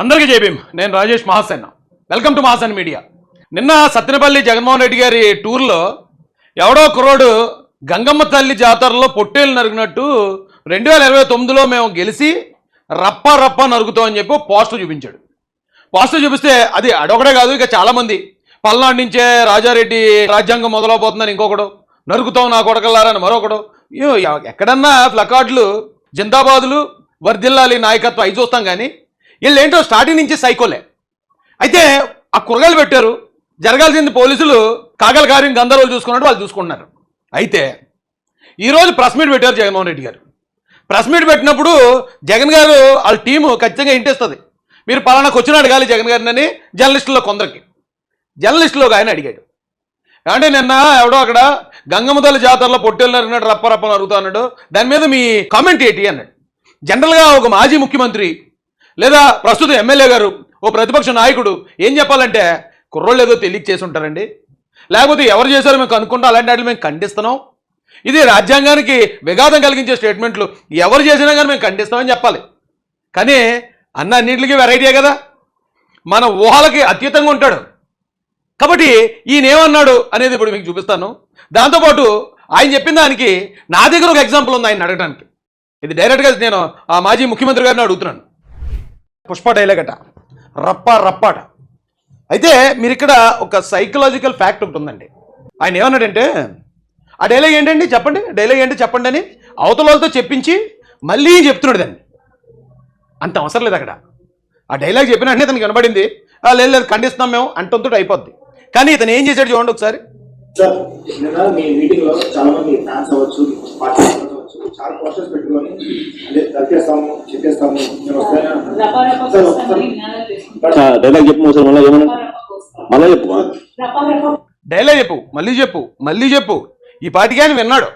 అందరికీ జై భీమ్. నేను Rajesh Mahasena. Welcome to Mahasena media. నిన్న సత్తెనపల్లి జగన్మోహన్ రెడ్డి గారి టూర్లో ఎవడో కుర్రోడు గంగమ్మ తల్లి జాతరలో పొట్టేలు నరిగినట్టు 2029లో మేము గెలిచి రప్ప రప్ప నరుగుతామని చెప్పి పోస్టర్ చూపించాడు. పోస్టర్ చూపిస్తే అది అడొకడే కాదు, ఇక చాలామంది పల్నాడు నుంచే రాజారెడ్డి రాజ్యాంగం మొదలవుతుందని ఇంకొకడు, నరుకుతాం నా కొడకల్లారని మరొకడు. ఎక్కడన్నా ప్లకార్డులు జిందాబాదులు వర్దిల్లాలి నాయకత్వం అవి చూస్తాం, కానీ వీళ్ళు ఏంటో స్టార్టింగ్ నుంచి సైకోలే. అయితే ఆ కురగాయలు పెట్టారు, జరగాల్సింది పోలీసులు కాగల కార్యం గందరగోళం చూసుకున్నట్టు వాళ్ళు చూసుకుంటున్నారు. అయితే ఈరోజు ప్రెస్ మీట్ పెట్టారు జగన్మోహన్ రెడ్డి గారు. ప్రెస్ మీట్ పెట్టినప్పుడు జగన్ గారు వాళ్ళ టీము ఖచ్చితంగా ఇంటేస్తుంది. మీరు పలానా క్వశ్చన్ అడగాలి జగన్ గారిని అని జర్నలిస్టులో కొందరికి, జర్నలిస్టులో ఆయన అడిగాడు. అంటే నిన్న ఎవడో అక్కడ గంగమ్మ తల్లి జాతరలో పొట్టేలు నరిగినట్టు రప్ప రప్ప నరుగుతా అన్నాడు, దాని మీద మీ కామెంట్ ఏంటి అన్నాడు. జనరల్గా ఒక మాజీ ముఖ్యమంత్రి లేదా ప్రస్తుత ఎమ్మెల్యే గారు, ఓ ప్రతిపక్ష నాయకుడు ఏం చెప్పాలంటే కుర్రోళ్ళు ఏదో తెలియక చేసి ఉంటారండి, లేకపోతే ఎవరు చేశారో మేము కనుక్కుంటాం, అలాంటి వాటిని మేము ఖండిస్తున్నాం, ఇది రాజ్యాంగానికి విఘాతం కలిగించే స్టేట్మెంట్లు, ఎవరు చేసినా కానీ మేము ఖండిస్తామని చెప్పాలి. కానీ అన్నింటికి వెరైటీయే కదా, మన ఊహలకి అతీతంగా ఉంటాడు. కాబట్టి ఈయన ఏమన్నాడు అనేది ఇప్పుడు మీకు చూపిస్తాను. దాంతోపాటు ఆయన చెప్పిన దానికి నా దగ్గర ఒక ఎగ్జాంపుల్ ఉంది ఆయన అడగడానికి. ఇది డైరెక్ట్గా నేను ఆ మాజీ ముఖ్యమంత్రి గారిని అడుగుతున్నాను. పుష్ప డైలాగ్ అట, రప్ప రప్పాట. అయితే మీరు ఇక్కడ ఒక సైకలాజికల్ ఫ్యాక్ట్ ఒకటి ఉందండి. ఆయన ఏమన్నాడంటే, ఆ డైలాగ్ ఏంటండి చెప్పండి, డైలాగ్ ఏంటి చెప్పండి అని అవతల వాళ్ళతో చెప్పించి మళ్ళీ చెప్తున్నాడు దాన్ని. అంత అవసరం లేదు అక్కడ. ఆ డైలాగ్ చెప్పిన వెంటనే తనకి వినబడింది, లేదు లేదు ఖండిస్తున్నాం మేము అంటంతో అయిపోద్ది. కానీ ఇతను ఏం చేశాడు చూడండి ఒకసారి. మీ మీటింగ్ లో చాలా మంది ఫ్యాన్స్ అవ్వచ్చు, పార్టీ అవ్వచ్చు, చాలా పోస్టర్స్ పెట్టుకొని చెప్పేస్తాము డైలాగ్ చెప్పు సార్, మళ్ళీ ఏమన్నా మళ్ళీ చెప్పు, డైలాగ్ చెప్పు, మళ్ళీ చెప్పు, మళ్ళీ చెప్పు. ఈ పాటికి ఆయన విన్నాడు.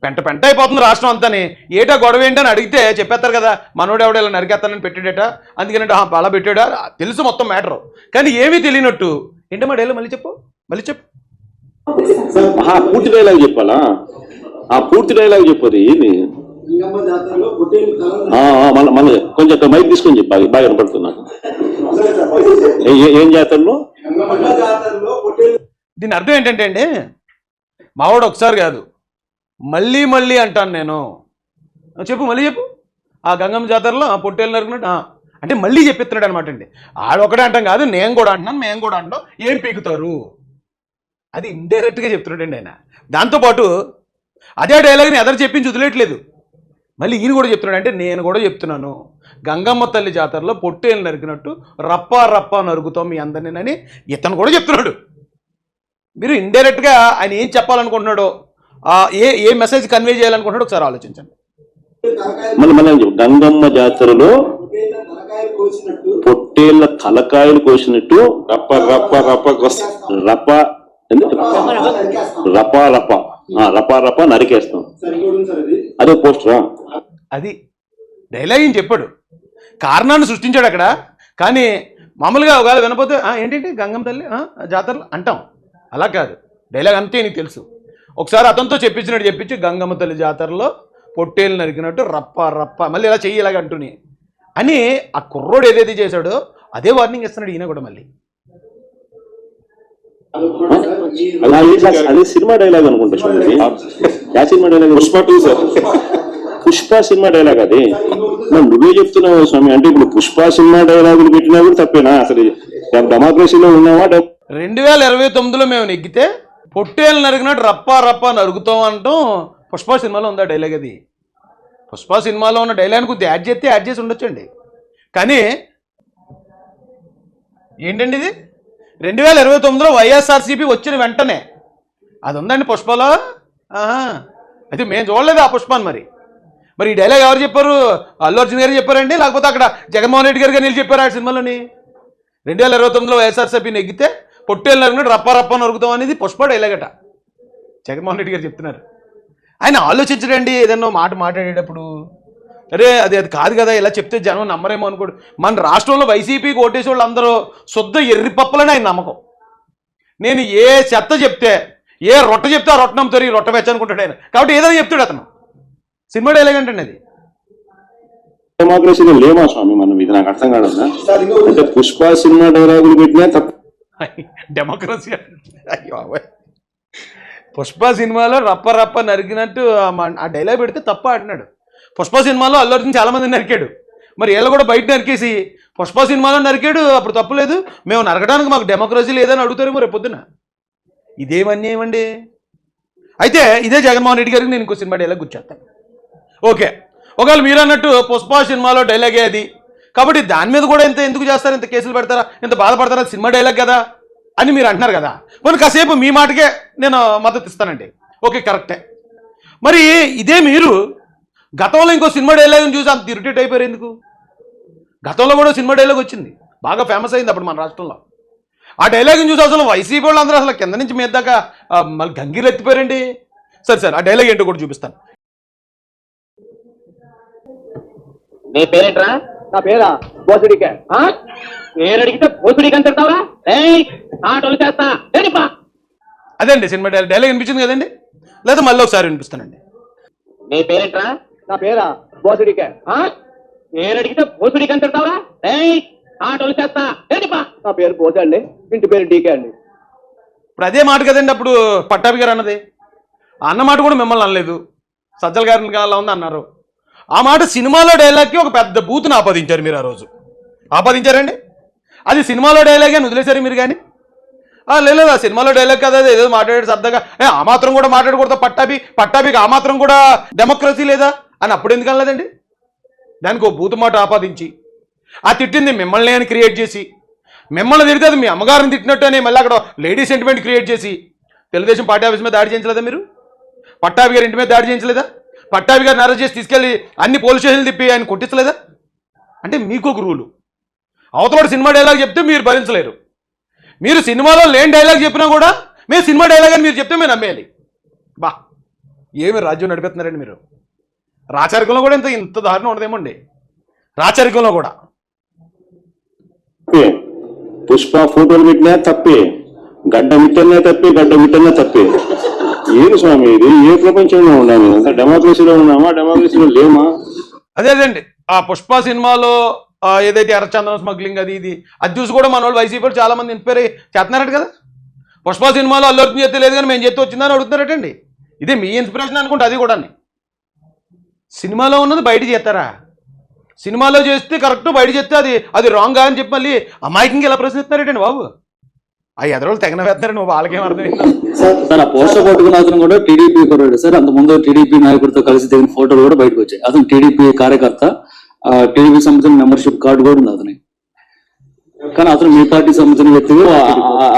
పెంట పెంట అయిపోతుంది రాష్ట్రం అంతాని, ఏటా గొడవ ఏంటని అడిగితే చెప్పేస్తారు కదా, మనోడు ఎవడో ఇలా నరికేస్తానని పెట్టాడట, అందుకనంటే అలా పెట్టాడా తెలుసు మొత్తం మ్యాటరు, కానీ ఏమీ తెలియనట్టు ఏంటో మా డైలాగ్ మళ్ళీ చెప్పు, మళ్ళీ చెప్పు. పూర్తి డైలాగ్ చెప్పాలా? పూర్తి డైలాగ్ చెప్పదు ఏంది, మన కొంచెం మైక్ తీసుకొని చెప్పాలి, బాగా వినపడుతున్నా. ఏం జాతరలో దీని అర్థం ఏంటంటే అండి, మావాడు ఒకసారి కాదు మళ్ళీ మళ్ళీ అంటాను నేను. చెప్పు మళ్ళీ చెప్పు. ఆ గంగమ్మ జాతరలో ఆ పొట్టేలు నరికినట్టు అంటే మళ్ళీ చెప్పిస్తున్నాడు అనమాట అండి. ఆడొక్కడే అంటాం కాదు, నేను కూడా అంటున్నాను, మేము కూడా అంటాం, ఏం పీకుతారు అది ఇండైరెక్ట్గా చెప్తున్నాడండి ఆయన. దాంతోపాటు అదే డైలాగ్ని ఎదరు చెప్పించి వదిలేయట్లేదు, మళ్ళీ ఈయన కూడా చెప్తున్నాడు. అంటే నేను కూడా చెప్తున్నాను, గంగమ్మ తల్లి జాతరలో పొట్టేలు నరికినట్టు రప్ప రప్ప నరుగుతాం మీ అందరినీ ఇతను కూడా చెప్తున్నాడు. మీరు ఇండైరెక్ట్గా ఆయన ఏం చెప్పాలనుకుంటున్నాడో, ఏ మెసేజ్ కన్వే చేయాలనుకుంటున్నాడో ఒకసారి ఆలోచించండి. గంగమ్మ జాతరలో పొట్టేళ్ల తలకాయలు కోసినట్టు రప్ప రప్ప రప్ప రప్ప రపా రప రపా రప నరికేస్తాం, అదే పోస్టరా? అది డైలాగ్ ఏం చెప్పాడు, కారణాన్ని సృష్టించాడు అక్కడ. కానీ మామూలుగా ఒకవేళ వినపోతే ఏంటంటే గంగమ్మ తల్లి జాతరలు అంటాం, అలా కాదు. డైలాగ్ అంతే నీకు తెలుసు. ఒకసారి అతనితో చెప్పించినట్టు చెప్పించి గంగమ్మ తల్లి జాతరలో పొట్టేలు నరికినట్టు రప్ప రప్ప మళ్ళీ ఇలా చెయ్యి ఇలాగ అంటుని అని ఆ కుర్రోడు ఏదైతే చేశాడో అదే వార్నింగ్ ఇస్తున్నాడు ఈయన కూడా మళ్ళీ. అదే సినిమా డైలాగ్ అనుకుంటా చూడండి. Cinema dialogue Pushpa 2 sir, Pushpa cinema dialogue అది. నువ్వే చెప్తున్నావు స్వామి, అంటే ఇప్పుడు పుష్ప సినిమా డైలాగులు పెట్టినా కూడా తప్పేనా? అసలు డెమోక్రసీలో ఉన్నావా? 2029లో మేము నెగ్గితే పొట్టేలు నరికినట్టు రప్ప రప్ప నరుగుతాం అంటాం పుష్ప సినిమాలో ఉందా డైలాగ్? అది పుష్ప సినిమాలో ఉన్న డైలాగ్ కొద్దిగా యాడ్ చేసి ఉండొచ్చండి. కానీ ఏంటండి ఇది 2029లో వైఎస్ఆర్సీపీ వచ్చిన వెంటనే అది ఉందండి పుష్పలో. అయితే మేము చూడలేదు ఆ పుష్పాన్ని. మరి ఈ డైలాగ్ ఎవరు చెప్పారు? అల్లు అర్జున్ గారు చెప్పారండి, లేకపోతే అక్కడ జగన్మోహన్ రెడ్డి గారు నీళ్ళు చెప్పారు ఆ సినిమాలోని? 2029లో వైఎస్ఆర్సీపీ నెగ్గితే పొట్టేలు నరికినట్టు రప్ప రప్ప నరుగుతాం అనేది పుష్ప డైలాగ్ అట. జగన్మోహన్ రెడ్డి గారు చెప్తున్నారు. ఆయన ఆలోచించడండి ఏదన్నా మాట మాట్లాడేటప్పుడు, అరే అది కాదు కదా, ఇలా చెప్తే జనం నమ్మరేమో అనుకోడు. మన రాష్ట్రంలో వైసీపీకి ఓటేసే వాళ్ళు అందరూ శుద్ధ ఎర్రిపప్పలని ఆయన నమ్మకం. నేను ఏ చెత్త చెప్తే, ఏ రొట్ట చెప్తే ఆ రొట్ట నమ్ముతారు, ఈ రొట్ట వెచ్చ అనుకుంటాడు ఆయన. కాబట్టి ఏదైనా చెప్తాడు అతను. సినిమా డైలాగ్ అంటే అది. డెమోక్రసీలో లేమా స్వామి మనం? ఇది నాకు అర్థం కాదన్నా. సార్ ఇంకొకటి అంటే పుష్ప సినిమా డైలాగులు పెట్టినా తప్ప డెమోక్రసీ అయ్యో బాబోయ్. పుష్ప సినిమాలో రప్ప రప్ప నరికినట్టు ఆ డైలాగ్ పెడితే తప్ప అంటున్నాడు. పుష్ప సినిమాలో అల్లు అర్జున్ చాలా మంది నరికాడు, మరి వీళ్ళు కూడా బయట నరికేసి పుష్ప సినిమాలో నరికాడు, అప్పుడు తప్పులేదు, మేము నరకడానికి మాకు డెమోక్రసీ లేదని అడుగుతారేమో రేపు పొద్దున. ఇదేమన్నీ ఏమండి? అయితే ఇదే జగన్మోహన్ రెడ్డి గారికి నేను ఇంకో సినిమా డైలాగ్ గుర్చేస్తాను. ఓకే, ఒకవేళ మీరు అన్నట్టు పుష్ప సినిమాలో డైలాగే అది కాబట్టి దాని మీద కూడా ఎందుకు చేస్తారు, ఇంత కేసులు పెడతారా, ఇంత బాధపడతారా, సినిమా డైలాగ్ కదా అని మీరు అంటున్నారు కదా. మరి కాసేపు మీ మాటకే నేను మద్దతు ఇస్తానండి. ఓకే, కరెక్టే. మరి ఇదే మీరు గతంలో ఇంకో సినిమా డైలాగ్ని చూసి అంత ఇరిటేట్ అయిపోయారు ఎందుకు? గతంలో కూడా సినిమా డైలాగ్ వచ్చింది, బాగా ఫేమస్ అయింది అప్పుడు మన రాష్ట్రంలో. ఆ డైలాగ్ని చూసి అసలు వైసీపీ వాళ్ళు అందరూ అసలు కింద నుంచి మీద దాకా మళ్ళీ గంగీలు ఎత్తిపోయారండి. సరే సార్, ఆ డైలాగ్ ఏంటో కూడా చూపిస్తాను. నీ పేరేంట్రా? నా పేరా బోసుడికే. పేరు అడిగితే పోతుడికి అని తిడతావరా? ఆటోలు చేస్తా ఏడిపా. అదండి సినిమా డైలాగ్ వినిపించింది కదండి, లేదా మళ్ళీ ఒకసారి వినిపిస్తానండి. నీ పేరేంట్రా? నా పేరా బోసుడికే. పేరు అడిగితే పోతుడికి అని తిడతావరా? ఆటోలు చేస్తా ఏడిపా. నా పేరు బోసే అండి, ఇంటి పేరు డీకే అండి. ఇప్పుడు అదే మాట కదండి అప్పుడు పట్టాభి గారు అన్నది. ఆ అన్న మాట కూడా మిమ్మల్ని అనలేదు, సజ్జల గారిని అలా ఉంది అన్నారు. ఆ మాట సినిమాలో డైలాగ్కి ఒక పెద్ద బూతుని ఆపాదించారు మీరు. ఆ రోజు ఆపాదించారండి. అది సినిమాలో డైలాగ్ అని వదిలేశారు మీరు. కానీ లేదు ఆ సినిమాలో డైలాగ్ కదా, ఏదో మాట్లాడాడు సరదాగా, ఆ మాత్రం కూడా మాట్లాడకూడదు, పట్టాభికి ఆ మాత్రం కూడా డెమోక్రసీ లేదా అని అప్పుడు ఎందుకు అనలేదండి? దానికి ఒక బూతు మాట ఆపాదించి ఆ తిట్టింది మిమ్మల్ని అని క్రియేట్ చేసి, మిమ్మల్ని తిడితే అది మీ అమ్మగారిని తిట్టినట్టు అని మళ్ళీ అక్కడ లేడీ సెంటిమెంట్ క్రియేట్ చేసి తెలుగుదేశం పార్టీ ఆఫీస్ మీద దాడి చేయించలేదా మీరు? పట్టాభి గారి ఇంటి మీద దాడి చేయించలేదా? పట్టాభి గారిని అరెస్ట్ చేసి తీసుకెళ్ళి అన్ని పోలీస్ స్టేషన్లు తిప్పి ఆయన కొట్టించలేదా? అంటే మీకు ఒక రూలు, అవతల సినిమా డైలాగ్ చెప్తే మీరు భరించలేరు. మీరు సినిమాలో లేని డైలాగ్ చెప్పినా కూడా మేము సినిమా డైలాగ్ అని మీరు చెప్తే మేము నమ్మేయాలి. బా, ఏమి రాజ్యం నడిపిస్తున్నారండి మీరు. రాచరికంలో కూడా ఇంత దారుణం ఉండదేమోండి, రాచరికంలో కూడా. పుష్ప ఫోటోలు పెట్టినా తప్పే, గడ్డ విట్టన్నా తప్పే, గడ్డ విట్టన్నా తప్పే. ఏది స్వామి ఇది? ఏ ప్రపంచంలో ఉన్నాము? అంత డెమోక్రసీలో ఉన్నామా, డెమోక్రసీలో లేమా? అదేదండి ఆ పుష్ప సినిమాలో ఏదైతే ఎర్రచందనం స్మగ్లింగ్ అది ఇది అది చూసి కూడా మన వాళ్ళు వైసీపీ చాలా మంది ఇన్స్పైర్ అయ్యి చేస్తున్నారట కదా. పుష్ప సినిమాలో అల్లు అర్జున్ చేస్తే లేదు కానీ మేము చేస్తే వచ్చిందని అడుగుతున్నారటండి. ఇదే మీ ఇన్స్పిరేషన్ అనుకుంటే అది కూడా. సినిమాలో ఉన్నది బయట చేస్తారా? సినిమాలో చేస్తే కరెక్ట్, బయట చేస్తే అది రాంగ్ అని చెప్పి మళ్ళీ అమాయకంగా ఇలా ప్రశ్నిస్తున్నారేటండి బాబు. ఆ ఎదరోళ్ళు తెగన వేస్తారండి బాబు, వాళ్ళకేం అర్థమైంది. సార్ ఆ పోస్టర్ పట్టుకున్న అతను కూడా టీడీపీ కొరాడు సార్. అంత ముందు టీడీపీ నాయకుడితో కలిసి దిగిన ఫోటోలు కూడా బయటకు వచ్చాయి. అతను టీడీపీ కార్యకర్త, టీడీపీ సంబంధించిన మెంబర్షిప్ కార్డు కూడా ఉంది అతని. కానీ అతను మీ పార్టీ సంబంధించిన వ్యక్తి.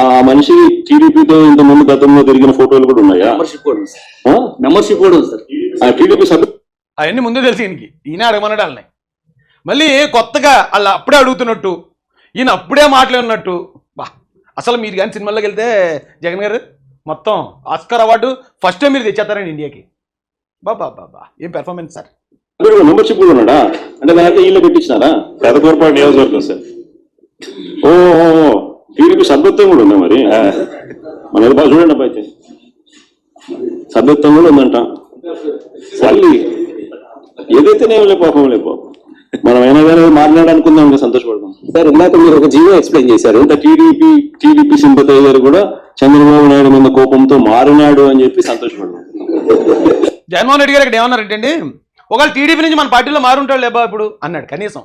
ఆ మనిషి టీడీపీతో ఇంత ముందు గతంలో తిరిగిన ఫోటోలు కూడా ఉన్నాయా? మెంబర్షిప్ కూడా ఉంది సార్. మెంబర్షిప్ కూడా ఉంది సార్. ఆ టీడీపీ సభ్యులు అవన్నీ ముందే తెలిసి ఈయన అడగమన్నాడు వాళ్ళని. మళ్ళీ కొత్తగా వాళ్ళు అప్పుడే అడుగుతున్నట్టు, ఈయన అప్పుడే మాట్లాడినట్టు. బా, అసలు మీరు కానీ సినిమాల్లోకి వెళ్తే జగన్ గారు మొత్తం ఆస్కార్ అవార్డు ఫస్ట్ టైం మీరు తెచ్చేస్తారండి ఇండియాకి. బాబా బాబా, ఏం పెర్ఫార్మెన్స్ సార్. మెంబర్షిప్ కూడా ఉన్నాడా? అంటే దాంట్లో వీళ్ళు పెట్టించినారా? పెదకూరపాటు నియోజకవర్గం సార్. ఓ టీడీపీ సభ్యత్వం కూడా ఉందా మరి? మన బాగా చూడండి అబ్బాయి, అయితే సభ్యత్వం కూడా ఉందంట. మళ్ళీ ఏదైతేనే లేపాపం మనం అయినా కానీ మాట్లాడాలనుకుందాం, సంతోషపడదాం. సార్ ఇందాక మీరు ఒక జీవో ఎక్స్ప్లెయిన్ చేశారు. టీడీపీ సింపతయ్య కూడా చంద్రబాబు నాయుడు మీద కోపంతో మారినాడు అని చెప్పి సంతోషపడదాం. జగన్మోహన్ రెడ్డి గారు ఇక్కడ ఏమన్నారంటే, ఒకవేళ టీడీపీ నుంచి మన పార్టీలో మారుంటాడు లేబా ఇప్పుడు అన్నాడు కనీసం.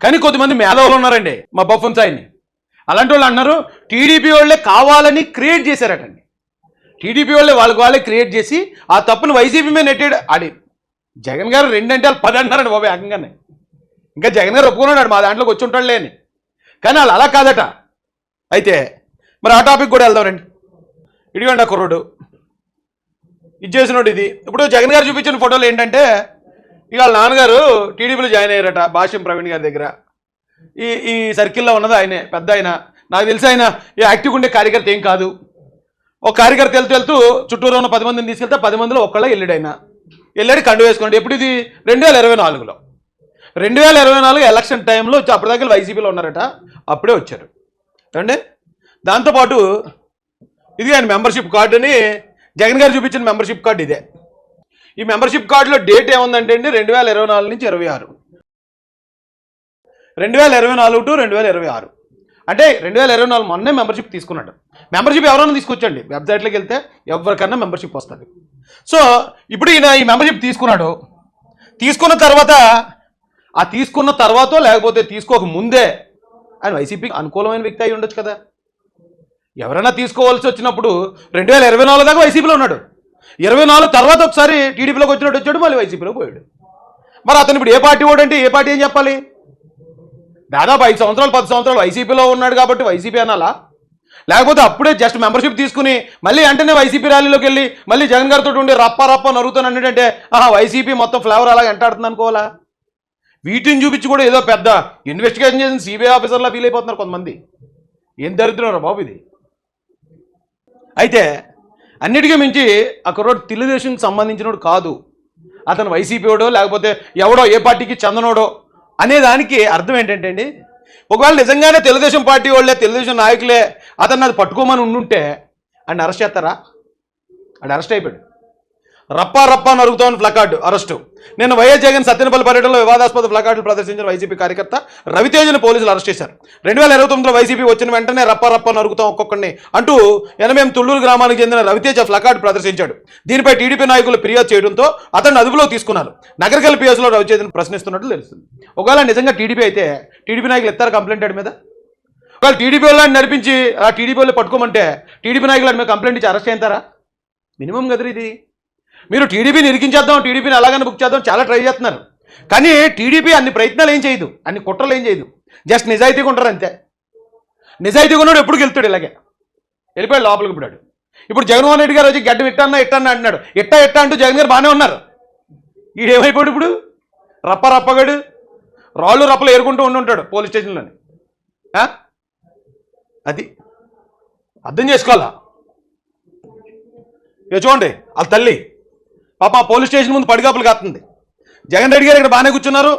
కానీ కొద్దిమంది మేధావులు ఉన్నారండి మా బఫన్ సాయిని, అలాంటి వాళ్ళు అన్నారు టీడీపీ వాళ్ళే కావాలని క్రియేట్ చేశారటండి. టీడీపీ వాళ్ళే వాళ్ళే క్రియేట్ చేసి ఆ తప్పును వైసీపీ మీద నెట్టాడు. ఆడి జగన్ గారు 2 అంటే వాళ్ళు 10 అంటున్నారండి బాబు ఏకంగానే. ఇంకా జగన్ గారు ఒప్పుకున్నాడు మా దాంట్లోకి వచ్చి ఉంటాడులే అని. కానీ వాళ్ళు అలా కాదట. అయితే మరి ఆ టాపిక్ కూడా వెళ్దాం రండి. ఇడిగండి ఆ కుర్రోడు ఇది చేసినోడు. ఇది ఇప్పుడు జగన్ గారు చూపించిన ఫోటోలు ఏంటంటే, ఇక వాళ్ళ నాన్నగారు టీడీపీలో జాయిన్ అయ్యారట భాష్యం ప్రవీణ్ గారి దగ్గర. ఈ సర్కిల్లో ఉన్నది ఆయనే, పెద్ద ఆయన. నాకు తెలిసి ఆయన ఈ యాక్టివ్ ఉండే కార్యకర్త ఏం కాదు. ఒక కార్యకర్త వెళ్తూ చుట్టూరు ఉన్న 10 మందిని తీసుకెళ్తే 10 మందిలో ఒక్కళ్ళ వెళ్ళాడు. ఆయన వెళ్ళాడు కండు వేసుకోండి. ఎప్పుడు ఇది 2024లో 2024 ఎలక్షన్ టైంలో వచ్చి అప్పటిదాకా వైసీపీలో ఉన్నారట, అప్పుడే వచ్చారు అంటే. దాంతోపాటు ఇది ఆయన మెంబర్షిప్ కార్డు అని జగన్ గారు చూపించిన మెంబర్షిప్ కార్డు ఇదే. ఈ మెంబర్షిప్ కార్డులో డేట్ ఏముందంటే అండి 2024 నుంచి 26. 2024 టు 2026 అంటే 2024 మొన్నే మెంబర్షిప్ తీసుకున్నాడు. మెంబర్షిప్ ఎవరైనా తీసుకొచ్చండి, వెబ్సైట్లోకి వెళ్తే ఎవరికన్నా మెంబర్షిప్ వస్తుంది. సో ఇప్పుడు ఈయన ఈ మెంబర్షిప్ తీసుకున్నాడు. తీసుకున్న తర్వాత లేకపోతే తీసుకోక ముందే ఆయన వైసీపీకి అనుకూలమైన వ్యక్తి అయి ఉండొచ్చు కదా. ఎవరైనా తీసుకోవాల్సి వచ్చినప్పుడు 2024 దాకా వైసీపీలో ఉన్నాడు. 24 తర్వాత ఒకసారి టీడీపీలోకి వచ్చినట్టు వచ్చాడు, మళ్ళీ వైసీపీలో పోయాడు. మరి అతను ఇప్పుడు ఏ పార్టీ ఓడంటే ఏ పార్టీ ఏం చెప్పాలి? దాదాపు 5 సంవత్సరాలు 10 సంవత్సరాలు వైసీపీలో ఉన్నాడు కాబట్టి వైసీపీ అనాలా? లేకపోతే అప్పుడే జస్ట్ మెంబర్షిప్ తీసుకుని మళ్ళీ వెంటనే వైసీపీ ర్యాలీలోకి వెళ్ళి మళ్ళీ జగన్ గారితో ఉండి రప్ప నరుగుతాను అన్నట్టంటే వైసీపీ మొత్తం ఫ్లేవర్ అలాగ ఎంటాడుతుంది అనుకోవాలా? వీటిని చూపించి కూడా ఏదో పెద్ద ఇన్వెస్టిగేషన్ చేసిన సిబిఐ ఆఫీసర్లా ఫీల్ అయిపోతున్నారు కొంతమంది. ఏం దరిద్రం బాబు ఇది. అయితే అన్నిటికీ మించి ఆ కుర్రోడు తెలుగుదేశంకి సంబంధించినోడు కాదు, అతను వైసీపీ వాడో లేకపోతే ఎవడో ఏ పార్టీకి చెందనోడో అనే దానికి అర్థం ఏంటంటే అండి, ఒకవేళ నిజంగానే తెలుగుదేశం పార్టీ వాళ్ళే తెలుగుదేశం నాయకులే అతన్ని అది పట్టుకోమని ఉండుంటే ఆయన అరెస్ట్ చేస్తారా? ఆయన అరెస్ట్ అయిపోయాడు. రప్ప నరుగుతామని ప్లకార్డు అరెస్టు. నేను వైఎస్ జగన్ సత్యనపల్లి పర్యటనలో వివాదాస్పద ప్లకార్డులు ప్రదర్శించిన వైసీపీ కార్యకర్త రవితేజను పోలీసులు అరెస్ట్ చేశారు. 2029లో వైసీపీ వచ్చిన వెంటనే రప్ప నరుగుతాం ఒక్కొక్కడిని అంటూ 88 తుళ్ళూరు గ్రామానికి చెందిన రవితేజ ప్లకార్డు ప్రదర్శించాడు. దీనిపై టీడీపీ నాయకులు ఫిర్యాదు చేయడంతో అతన్ని అదుపులో తీసుకున్నారు. నగరకల్ పిఎస్లో రవితేజను ప్రశ్నిస్తున్నట్లు తెలుస్తుంది. ఒకవేళ నిజంగా టీడీపీ అయితే టీడీపీ నాయకులు ఎత్తారు కంప్లైంట్ వాడి మీద? ఒకవేళ టీడీపీ వాళ్ళని నడిపించి ఆ టీడీపీ వాళ్ళు పట్టుకోమంటే టీడీపీ నాయకులు వాడి మీద కంప్లైంట్ ఇచ్చి అరెస్ట్ చేస్తారా? మినిమం కదరు ఇది. మీరు టీడీపీని ఇరికించేద్దాం, టీడీపీని అలాగని బుక్ చేద్దాం చాలా ట్రై చేస్తున్నారు. కానీ టీడీపీ అన్ని ప్రయత్నాలు ఏం చేయదు, అన్ని కుట్రలు ఏం చేయదు. జస్ట్ నిజాయితీగా ఉంటారు అంతే. నిజాయితీగా ఉన్నాడు ఎప్పుడు గెలుతాడు, ఇలాగే వెళ్ళిపోయాడు లోపలికి పోయాడు. ఇప్పుడు జగన్మోహన్ రెడ్డి గారు వచ్చి గడ్డ ఇట్టన్నా అంటున్నాడు. ఇట్ట అంటూ జగన్ గారు బాగానే ఉన్నారు. ఈడేమైపోయాడు ఇప్పుడు? రప్పగడు రాళ్ళు రప్పలు ఏరుకుంటూ ఉంటాడు పోలీస్ స్టేషన్లోని. అది అర్థం చేసుకోవాలా. ఇక చూడండి వాళ్ళ తల్లి పాప పోలీస్ స్టేషన్ ముందు పడిగాపులు కాస్తుంది. జగన్ రెడ్డి గారు ఇక్కడ బాగానే కూర్చున్నారు,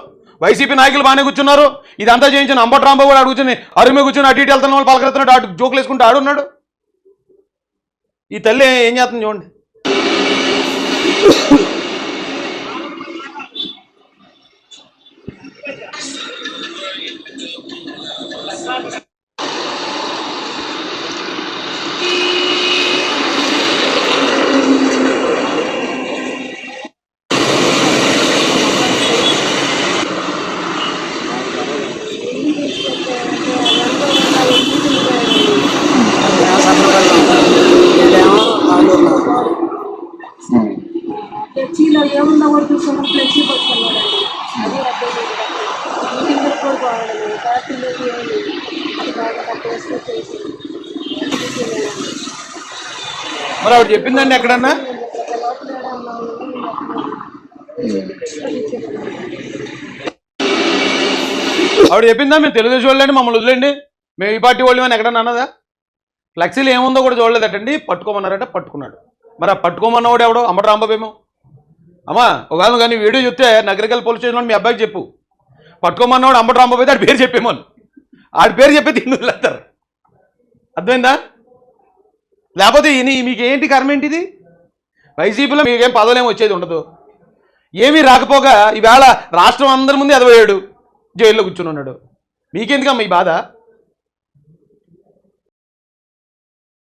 వైసీపీ నాయకులు బాగానే కూర్చున్నారు. ఇదంతా చేయించిన అంబటి రాంబాబు కూడా కూర్చొని అరుమే కూర్చొని అటు ఇటు వెళ్తున్న వాళ్ళు పలకరుతున్నాడు, అటు జోకులు వేసుకుంటూ ఆడున్నాడు. ఈ తల్లి ఏం చేస్తుంది చూడండి. ఫ్లెక్సీలో ఏముందో కూడా చూసుకున్నాం, ఫ్లెక్సీ పట్టుకున్నాడండి. అది మీటింగ్ కూడా బాగుండదు, పార్టీలు ఏమి అది బాగా తక్కువ చేసి మరి ఆవిడ చెప్పిందండి ఎక్కడన్నా? ఆవిడ చెప్పిందా మేము తెలుగుదేశం వాళ్ళండి మమ్మల్ని వదిలేండి, మేము ఈ పార్టీ వాళ్ళు అని ఎక్కడన్నా అన్నదా? ఫ్లెక్సీలు ఏముందో కూడా చూడలేదటండి. పట్టుకోమన్నారట, పట్టుకున్నాడు. మరి ఆ పట్టుకోమన్నవాడు ఎవడో అంబటి రాంబాబేమో. అమ్మా ఒకవేళ కానీ వీడియో చెప్తే నగరికల్ పోలీస్ స్టేషన్లో మీ అబ్బాయికి చెప్పు, పట్టుకోమన్నవాడు అంబటి రాంబాబు అయితే ఆడి పేరు చెప్పేమో, ఆడి పేరు చెప్పి తిండి వదిలేస్తారు. అర్థమైందా? లేకపోతే మీకు ఏంటి కర్మ ఏంటిది? వైసీపీలో మీకేం పదవులేమో వచ్చేది ఉండదు, ఏమీ రాకపోగా ఈవేళ రాష్ట్రం అందరి ముందు ఎదవయ్యాడు, జైల్లో కూర్చుని ఉన్నాడు. మీకెందుకమ్మా ఈ బాధ?